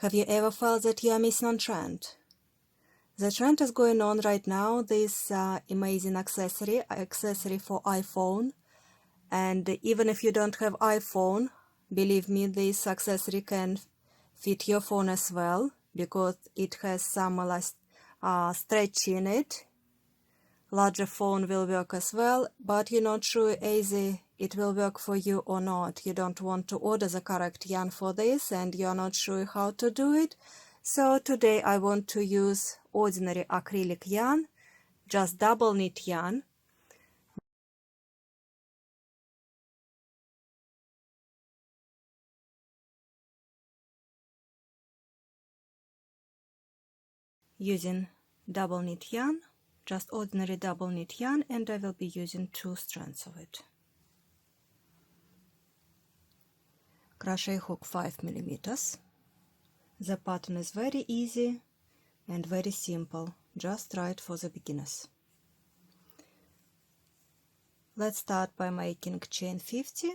Have you ever felt that you are missing on trend? The trend is going on right now, this amazing accessory for iPhone. And even if you don't have iPhone, believe me, this accessory can fit your phone as well, because it has some stretch in it. Larger phone will work as well, but you're not sure either it will work for you or not. You don't want to order the correct yarn for this and you're not sure how to do it. So today I want to use ordinary acrylic yarn, just double knit yarn. Using double knit yarn, just ordinary double knit yarn, and I will be using 2 strands of it. Crochet hook 5 millimeters. The pattern is very easy and very simple, just right for the beginners. Let's start by making chain 50.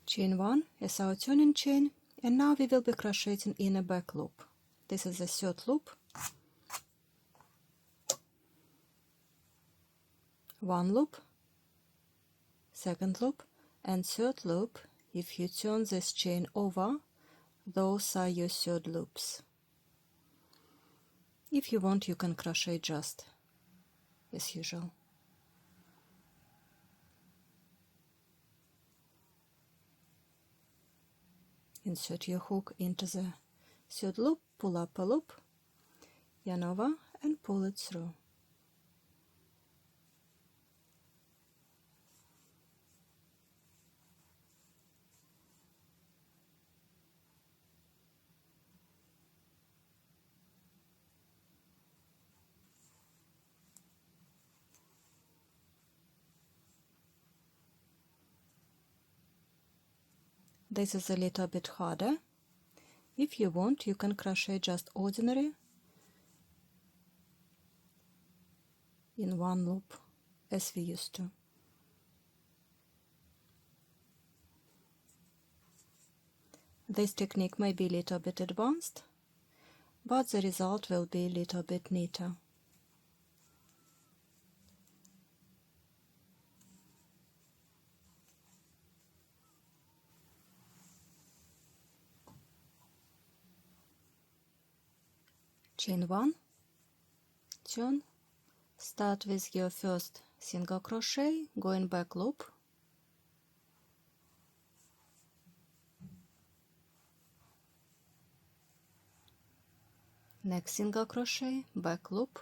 Chain 1 is our turning chain, and now we will be crocheting in a back loop. This is the third loop. 1 loop, second loop, and third loop. If you turn this chain over, those are your third loops. If you want, you can crochet just as usual. Insert your hook into the third loop, pull up a loop, yarn over, and pull it through. This is a little bit harder. If you want, you can crochet just ordinary in 1 loop, as we used to. This technique may be a little bit advanced, but the result will be a little bit neater. Chain 1, turn, start with your first single crochet, going back loop, next single crochet, back loop,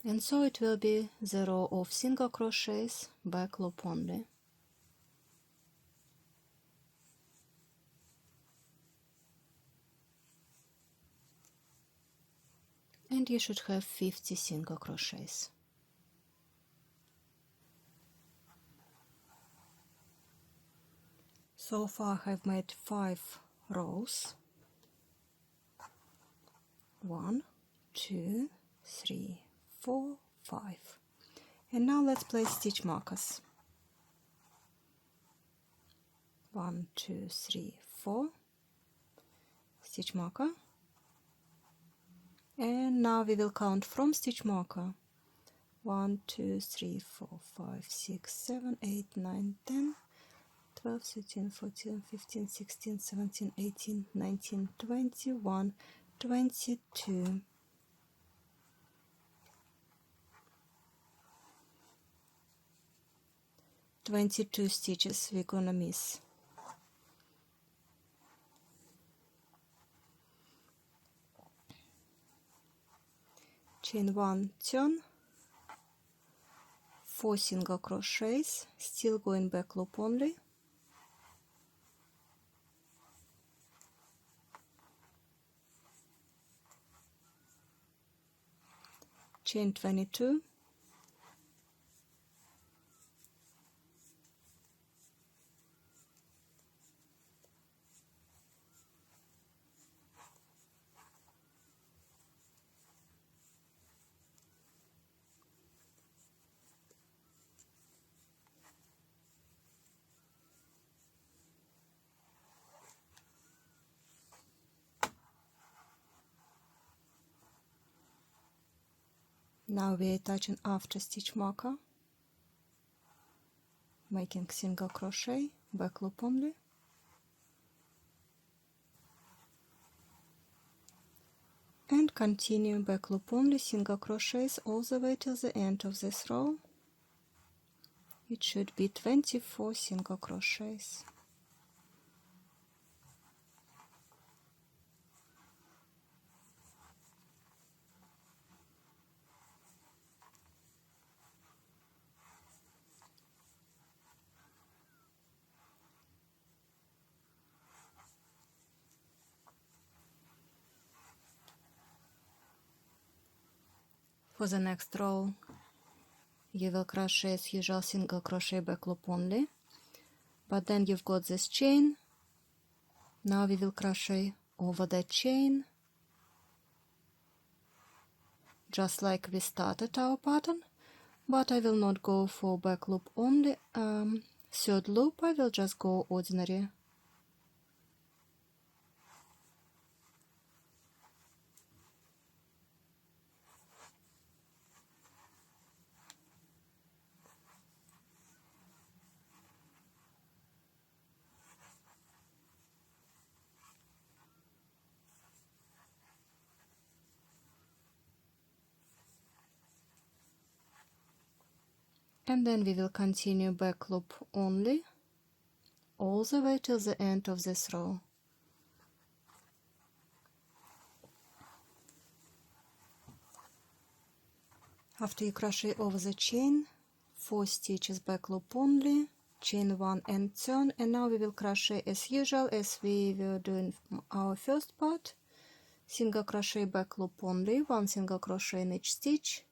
and so it will be the row of single crochets, back loop only. And you should have 50 single crochets. So far I have made 5 rows. 1, 2, 3, 4, 5. And now let's place stitch markers. 1, 2, 3, 4. Stitch marker. And now we will count from stitch marker. 1, 2, 3, 4, 5, 6, 7, 8, 9, 10, 12, 13, 14, 15, 16, 17, 18, 19, 21, 22. Stitches we're gonna miss. Chain 1, turn, 4 single crochets, still going back loop only, chain 22, now we are attaching after stitch marker, making single crochet, back loop only, and continue back loop only, single crochets all the way till the end of this row. It should be 24 single crochets. For the next row, you will crochet as usual single crochet back loop only, but then you've got this chain. Now we will crochet over that chain, just like we started our pattern, but I will not go for back loop only. Third loop I will just go ordinary. And then we will continue back loop only all the way till the end of this row. After you crochet over the chain, 4 stitches back loop only, chain 1 and turn, and now we will crochet as usual as we were doing our first part. Single crochet back loop only, 1 single crochet in each stitch,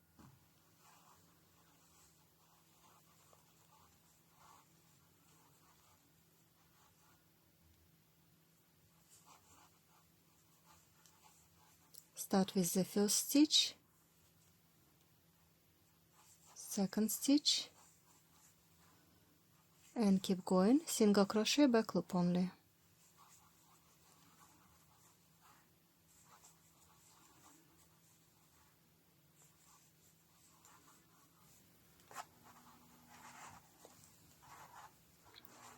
start with the first stitch, second stitch, and keep going, single crochet back loop only.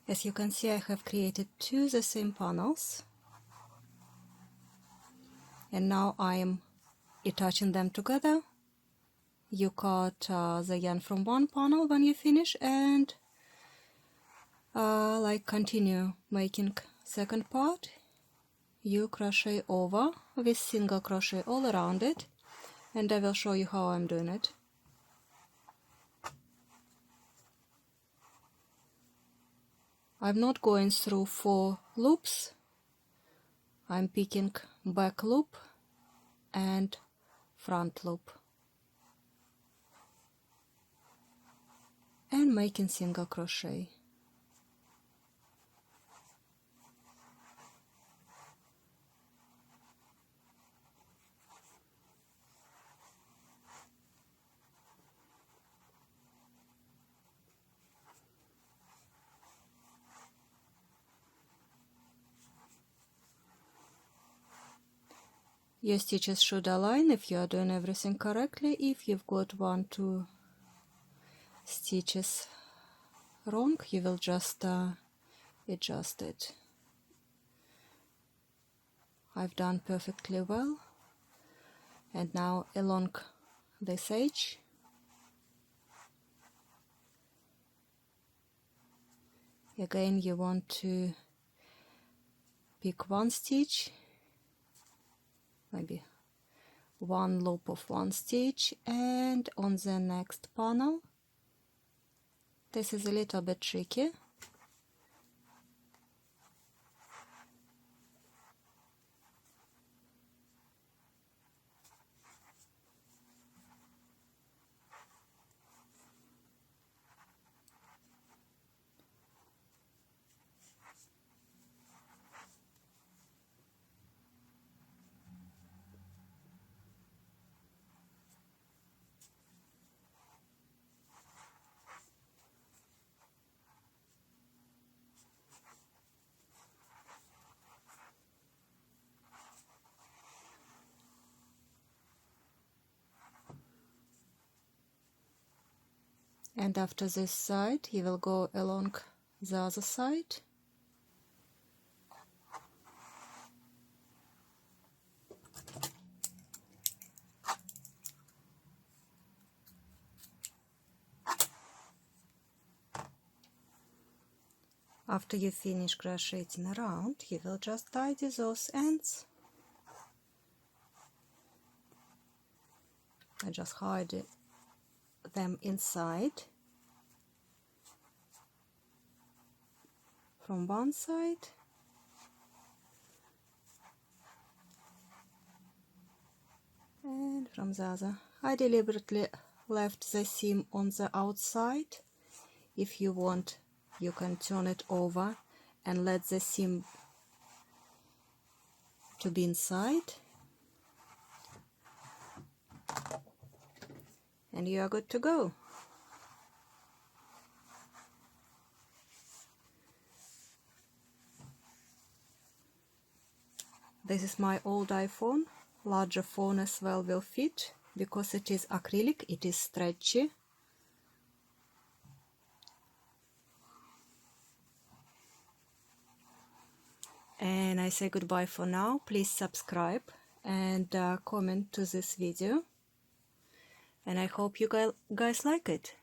As you can see, I have created 2 the same panels, and now I am attaching them together. You cut the yarn from one panel when you finish, and like continue making second part. You crochet over with single crochet all around it, and I will show you how I'm doing it. I'm not going through 4 loops. I'm picking back loop and front loop and making single crochet. Your stitches should align if you are doing everything correctly. If you've got 1-2 stitches wrong, you will just adjust it. I've done perfectly well. And now along this edge, again you want to pick 1 stitch, maybe 1 loop of 1 stitch, and on the next panel, this is a little bit tricky. and after this side you will go along the other side. After you finish crocheting around, you will just tidy those ends. I just hide them inside from one side and from the other. I deliberately left the seam on the outside. If you want, you can turn it over and let the seam to be inside, and you are good to go. This is my old iPhone. Larger phone as well will fit because it is acrylic, it is stretchy. And I say goodbye for now. Please subscribe and comment to this video. And I hope you guys like it.